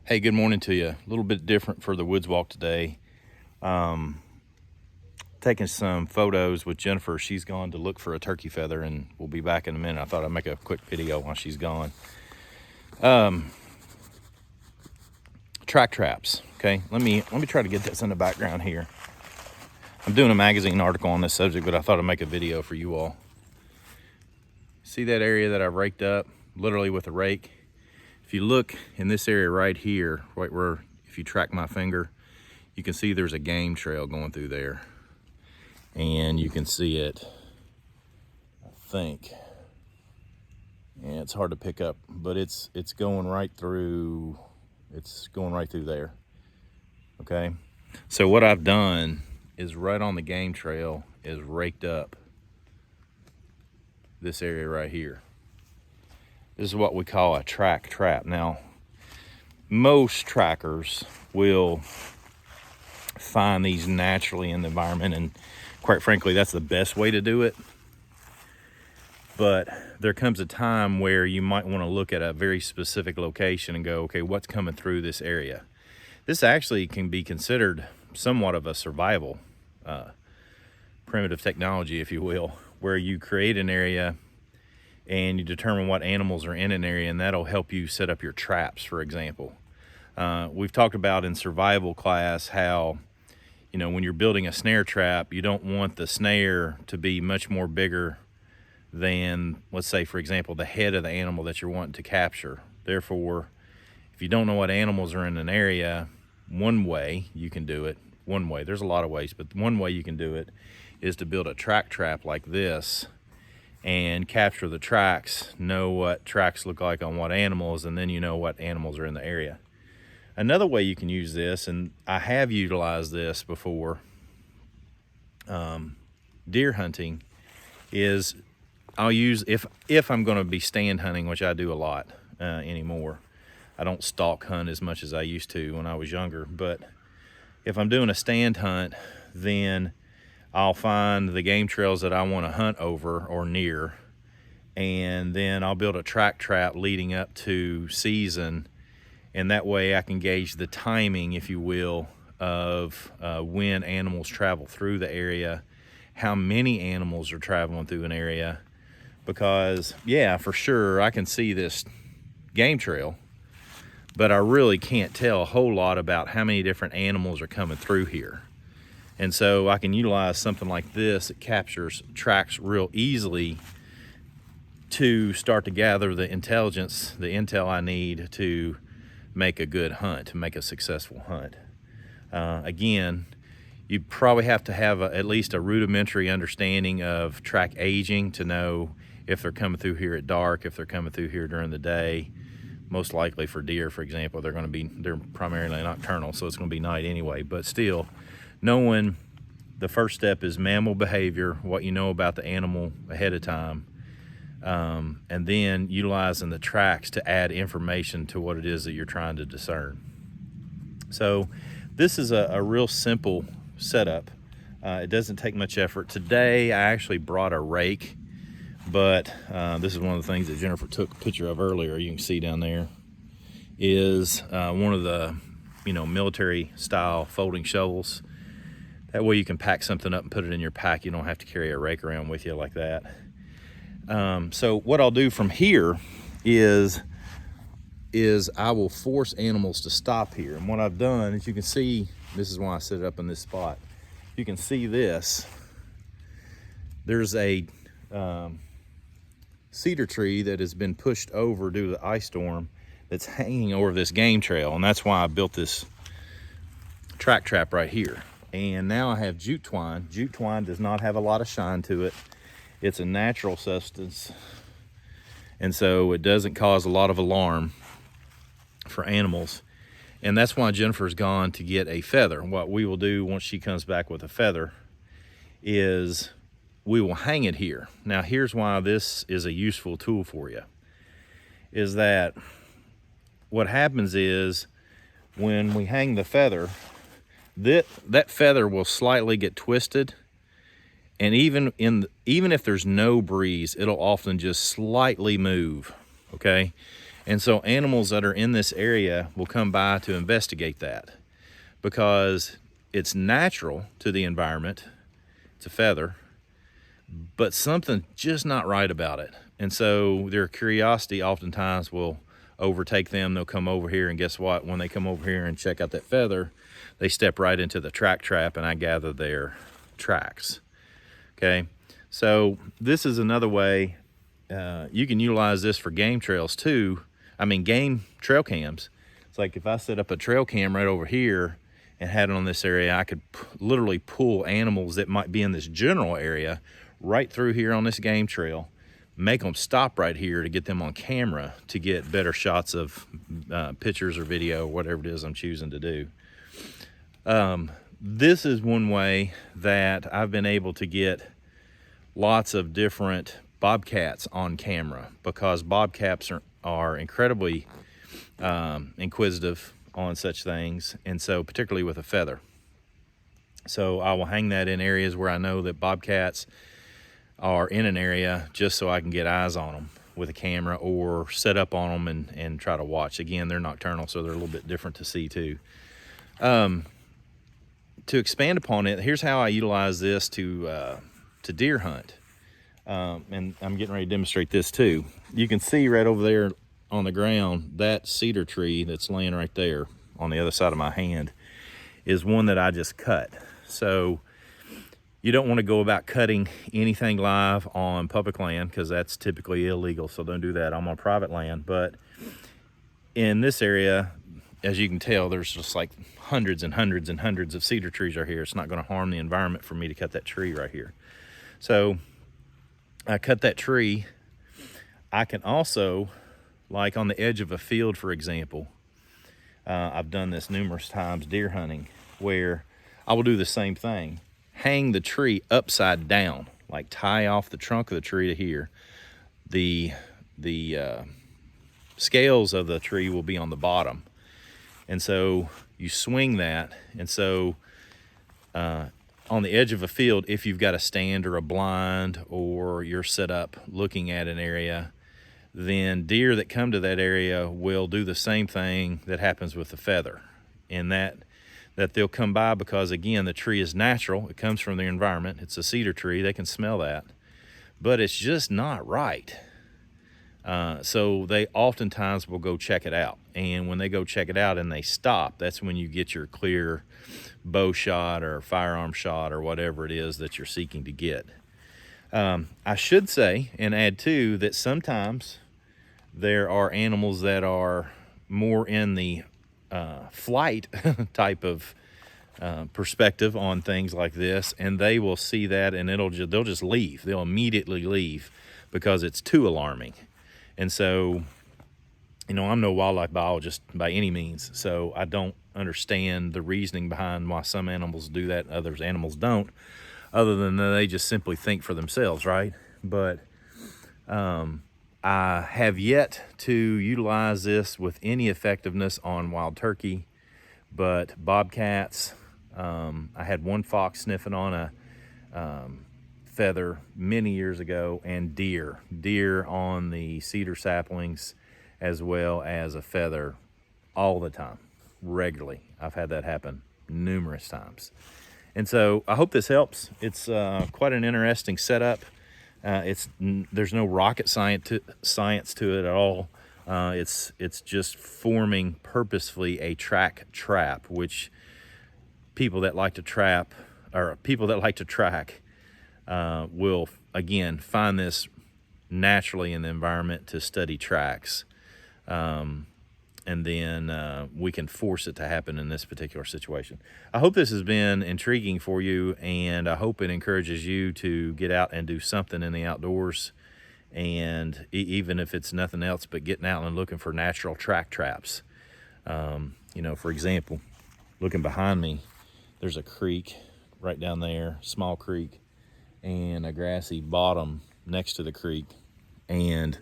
Hey, good morning to you. A little bit different for the woods walk today. Taking some photos with Jennifer. She's gone to look for a turkey feather and we'll be back in a minute. I thought I'd make a quick video while she's gone. Track traps, okay? Let me try to get this in the background here. I'm doing a magazine article on this subject, but I thought I'd make a video for you all. See that area that I raked up, literally with a rake? If you look in this area right here, right where, if you track my finger, you can see there's a game trail going through there. And you can see it, I think. And it's hard to pick up, but it's going right through, there, okay? So what I've done is right on the game trail is raked up this area right here. This is what we call a track trap. Now, most trackers will find these naturally in the environment, and quite frankly, that's the best way to do it. But there comes a time where you might want to look at a very specific location and go, okay, what's coming through this area? This actually can be considered somewhat of a survival primitive technology, if you will, where you create an area and you determine what animals are in an area, and that'll help you set up your traps, for example. We've talked about in survival class how, you know, when you're building a snare trap, you don't want the snare to be much more bigger than, let's say, for example, the head of the animal that you're wanting to capture. Therefore, if you don't know what animals are in an area, one way you can do it, there's a lot of ways, but one way you can do it is to build a track trap like this and capture the tracks, know what tracks look like on what animals, and then you know what animals are in the area. Another way you can use this, and I have utilized this before, deer hunting, is I'll use, if I'm going to be stand hunting, which I do a lot anymore. I don't stalk hunt as much as I used to when I was younger, but if I'm doing a stand hunt, then I'll find the game trails that I want to hunt over or near, and then I'll build a track trap leading up to season, and that way I can gauge the timing, if you will, of when animals travel through the area, how many animals are traveling through an area, because yeah, for sure I can see this game trail, but I really can't tell a whole lot about how many different animals are coming through here. And so I can utilize something like this that captures tracks real easily to start to gather the intelligence, the intel I need to make a good hunt, to make a successful hunt. Again, you probably have to have at least a rudimentary understanding of track aging to know if they're coming through here at dark, if they're coming through here during the day. Most likely for deer, for example, they're primarily nocturnal, so it's going to be night anyway. But still, knowing the first step is mammal behavior, what you know about the animal ahead of time, and then utilizing the tracks to add information to what it is that you're trying to discern. So this is a real simple setup. It doesn't take much effort. Today I actually brought a rake, but this is one of the things that Jennifer took a picture of earlier. You can see down there is one of the military style folding shovels. That way you can pack something up and put it in your pack. You don't have to carry a rake around with you like that. So what I'll do from here is I will force animals to stop here. And what I've done, as you can see, this is why I set it up in this spot. You can see this. There's a cedar tree that has been pushed over due to the ice storm that's hanging over this game trail. And that's why I built this track trap right here. And now I have jute twine. Jute twine does not have a lot of shine to it. It's a natural substance, and so it doesn't cause a lot of alarm for animals. And that's why Jennifer's gone to get a feather. What we will do once she comes back with a feather is we will hang it here. Now here's why this is a useful tool for you, is that what happens is when we hang the feather, that feather will slightly get twisted, and even if there's no breeze, it'll often just slightly move, okay? And so animals that are in this area will come by to investigate that, because it's natural to the environment. It's a feather, but something just not right about it. And so their curiosity oftentimes will overtake them. They'll come over here, and guess what? When they come over here and check out that feather, they step right into the track trap, and I gather their tracks. Okay, so this is another way you can utilize this for game trails too. I mean, game trail cams. It's like if I set up a trail cam right over here and had it on this area, I could literally pull animals that might be in this general area right through here on this game trail, make them stop right here to get them on camera to get better shots of pictures or video, whatever it is I'm choosing to do. This is one way that I've been able to get lots of different bobcats on camera, because bobcats are incredibly inquisitive on such things, and so particularly with a feather. So I will hang that in areas where I know that bobcats are in an area, just so I can get eyes on them with a camera, or set up on them and try to watch. Again, they're nocturnal, so they're a little bit different to see too. To expand upon it, here's how I utilize this to deer hunt. And I'm getting ready to demonstrate this too. You can see right over there on the ground, that cedar tree that's laying right there on the other side of my hand is one that I just cut. So you don't want to go about cutting anything live on public land, because that's typically illegal, so don't do that. I'm on private land. But in this area, as you can tell, there's just like hundreds and hundreds and hundreds of cedar trees right here. It's not going to harm the environment for me to cut that tree right here. So I cut that tree. I can also, like on the edge of a field, for example, I've done this numerous times deer hunting, where I will do the same thing. Hang the tree upside down, like tie off the trunk of the tree to here. The scales of the tree will be on the bottom. And so you swing that, and so on the edge of a field, if you've got a stand or a blind, or you're set up looking at an area, then deer that come to that area will do the same thing that happens with the feather, in that they'll come by, because again, the tree is natural. It comes from the environment. It's a cedar tree. They can smell that, but it's just not right. So they oftentimes will go check it out. And when they go check it out and they stop, that's when you get your clear bow shot or firearm shot or whatever it is that you're seeking to get. I should say and add too that sometimes there are animals that are more in the flight type of perspective on things like this, and they will see that and they'll just leave. They'll immediately leave because it's too alarming. And so, I'm no wildlife biologist by any means, so I don't understand the reasoning behind why some animals do that and others animals don't, other than that they just simply think for themselves, right? But I have yet to utilize this with any effectiveness on wild turkey, but bobcats, I had one fox sniffing on a feather many years ago, and deer on the cedar saplings, as well as a feather all the time, regularly. I've had that happen numerous times. And so I hope this helps. It's quite an interesting setup. There's no rocket science to it at all. It's just forming purposefully a track trap, which people that like to trap, or people that like to track, will again find this naturally in the environment to study tracks. And then we can force it to happen in this particular situation. I hope this has been intriguing for you, and I hope it encourages you to get out and do something in the outdoors, and even if it's nothing else but getting out and looking for natural track traps. For example, looking behind me, there's a creek right down there, small creek, and a grassy bottom next to the creek. And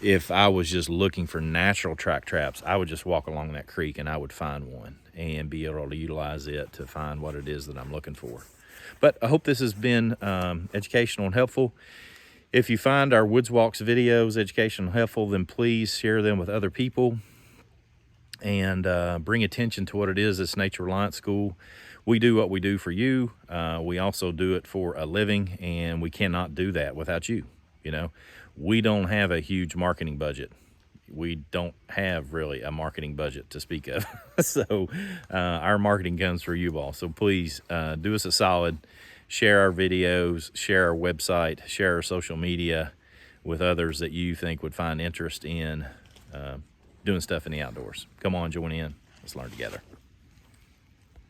if I was just looking for natural track traps, I would just walk along that creek and I would find one and be able to utilize it to find what it is that I'm looking for. But I hope this has been educational and helpful. If you find our Woods Walks videos educational and helpful, then please share them with other people and bring attention to what it is that's Nature Reliance School. We do what we do for you. We also do it for a living, and we cannot do that without you. You know, we don't have a huge marketing budget. We don't have really a marketing budget to speak of. So our marketing comes through you all. So please do us a solid, share our videos, share our website, share our social media with others that you think would find interest in doing stuff in the outdoors. Come on, join in. Let's learn together.